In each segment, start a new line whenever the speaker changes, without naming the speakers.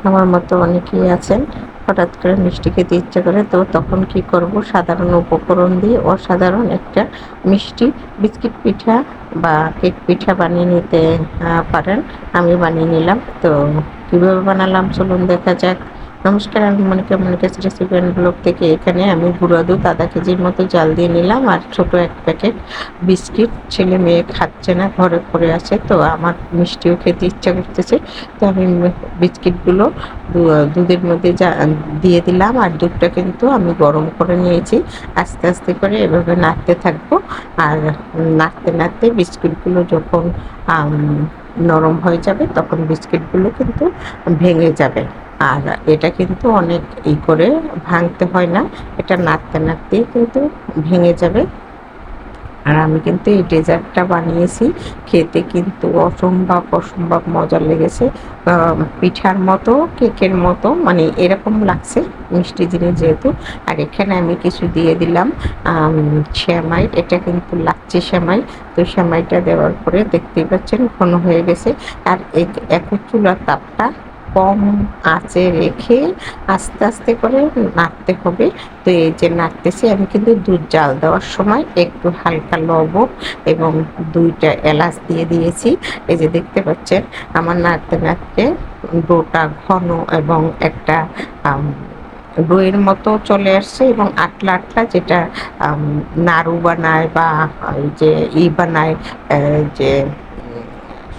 আমার মতো অনেকেই আছেন, হঠাৎ করে মিষ্টি খেতে ইচ্ছে করে, তো তখন কি করব, সাধারণ উপকরণ দিয়ে অসাধারণ একটা মিষ্টি বিস্কিট পিঠা বা কেক পিঠা বানিয়ে নিতে পারেন। আমি বানিয়ে নিলাম। তো কীভাবে বানালাম চলুন দেখা যাক। নমস্কার, আমি মনিকা's রেসিপি অ্যান্ড ব্লগ থেকে। এখানে আমি গুঁড়া দুধ আধা কেজির মতো জাল দিয়ে নিলাম, আর ছোট এক প্যাকেট বিস্কিট। ছেলে মেয়ে খাচ্ছে না, ঘরে পড়ে আছে, তো আমার মিষ্টিও খেতে ইচ্ছা করতেছে। তো আমি বিস্কিটগুলো দুধের মধ্যে দিয়ে দিলাম, আর দুধটা কিন্তু আমি গরম করে নিয়েছি। আস্তে আস্তে করে এভাবে নাড়তে থাকবো, আর নাড়তে নাড়তে বিস্কিটগুলো যখন নরম হয়ে যাবে তখন বিস্কিটগুলো কিন্তু ভেঙে যাবে। আর এটা কিন্তু অনেক করে ভাঙতে হয় না, এটা নাড়তে নাড়তেই কিন্তু ভেঙে যাবে। আর আমি কিন্তু এই ডেজার্টটা বানিয়েছি, খেতে কিন্তু অসম্ভব অসম্ভব মজা লেগেছে। পিঠার মতো, কেকের মতো, মানে এরকম লাগছে মিষ্টি জিনিস যেহেতু। আর এখানে আমি কিছু দিয়ে দিলাম সেমাই, এটা কিন্তু লাচ্ছি সেমাই। তো সেমাইটা দেওয়ার পরে দেখতেই পাচ্ছেন ঘন হয়ে গেছে। আর এখন চুলার তাপটা কম আঁচে রেখে আস্তে আস্তে করে নাড়তে হবে। তো এই যে নাড়তেছি, আমি কিন্তু দুধ জাল দেওয়ার সময় একটু হালকা লবণ এবং 2টা এলাচ দিয়ে দিয়েছি। এই যে দেখতে পাচ্ছেন আমার নাড়তে নাড়তে ডোটা ঘন এবং একটা ডোয়ের মতো চলে আসছে, এবং আটলা আটলা, যেটা নাড়ু বানায় বা এই যে বানায়, যে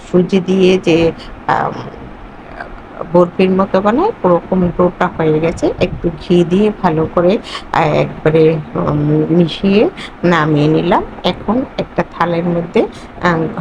সুজি দিয়ে যে বরফির মতো বানায়, ওরকম ডোটা হয়ে গেছে। একটু ঘি দিয়ে ভালো করে একবারে মিশিয়ে নামিয়ে নিলাম। এখন একটা থালের মধ্যে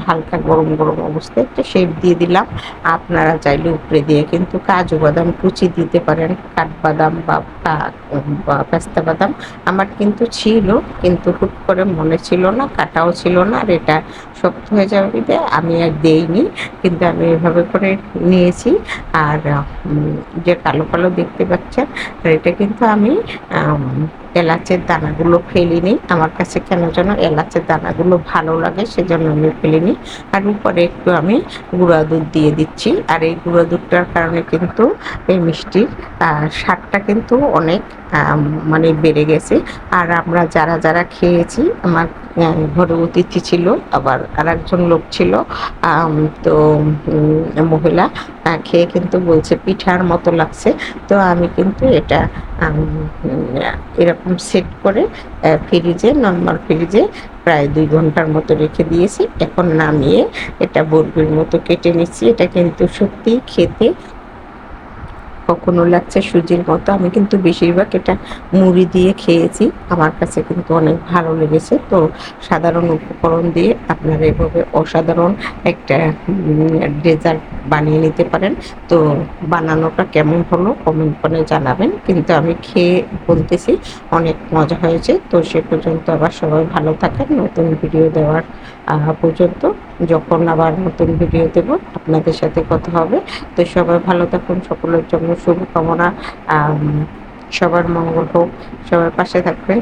হালকা গরম গরম অবস্থায় একটা শেপ দিয়ে দিলাম। আপনারা চাইলে উপরে দিয়ে কিন্তু কাজু বাদাম কুচি দিতে পারেন, কাঠবাদাম বা পেস্তা বাদাম। আমার কিন্তু ছিল, কিন্তু হুট করে মনে ছিল না, কাটাও ছিল না, আর এটা শক্ত হয়ে যাবে বিধে আমি আর দেইনি। কিন্তু আমি এভাবে করে নিয়েছি। আর যে কালো কালো দেখতে পাচ্ছেন, এটা কিন্তু আমি এলাচের দানাগুলো ফেলিনি। আমার কাছে কেন যেন এলাচের দানাগুলো ভালো লাগে, সেজন্য আমি ফেলিনি। আর উপরে একটু আমি গুঁড়া দুধ দিয়ে দিচ্ছি। আর এই গুঁড়া দুধটার কারণে কিন্তু এই মিষ্টির স্বাদটা কিন্তু অনেক মানে বেড়ে গেছে। আর আমরা যারা যারা খেয়েছি, আমার ঘরে অতিথি ছিল, আবার আর একজন লোক ছিল, তো মহিলা খেয়ে কিন্তু বলছে পিঠার মতো লাগছে। তো আমি কিন্তু এটা এরকম সেট করে ফ্রিজে, নর্মাল ফ্রিজে প্রায় 2 ঘন্টার মতো রেখে দিয়েছি। এখন নামিয়ে এটা বরফির মতো কেটে নিচ্ছি। এটা কিন্তু সত্যিই খেতে কখনো লাগছে সুজির মতো। আমি কিন্তু বেশিরভাগ এটা মুড়ি দিয়ে খেয়েছি, আমার কাছে কিন্তু অনেক ভালো লেগেছে। তো সাধারণ উপকরণ দিয়ে আপনারা এভাবে অসাধারণ একটা ডেজার্ট বানিয়ে নিতে পারেন। তো বানানোটা কেমন হলো কমেন্ট করে জানাবেন। কিন্তু আমি খেয়ে বলতেছি অনেক মজা হয়েছে। তো সে পর্যন্ত আবার সবাই ভালো থাকেন। নতুন ভিডিও দেওয়ার পর্যন্ত, যখন আবার নতুন ভিডিও দেব আপনাদের সাথে কথা হবে। তো সবাই ভালো থাকুন, সকলের জন্য শুভকামনা। সবার মঙ্গল হোক, সবার পাশে থাকবেন।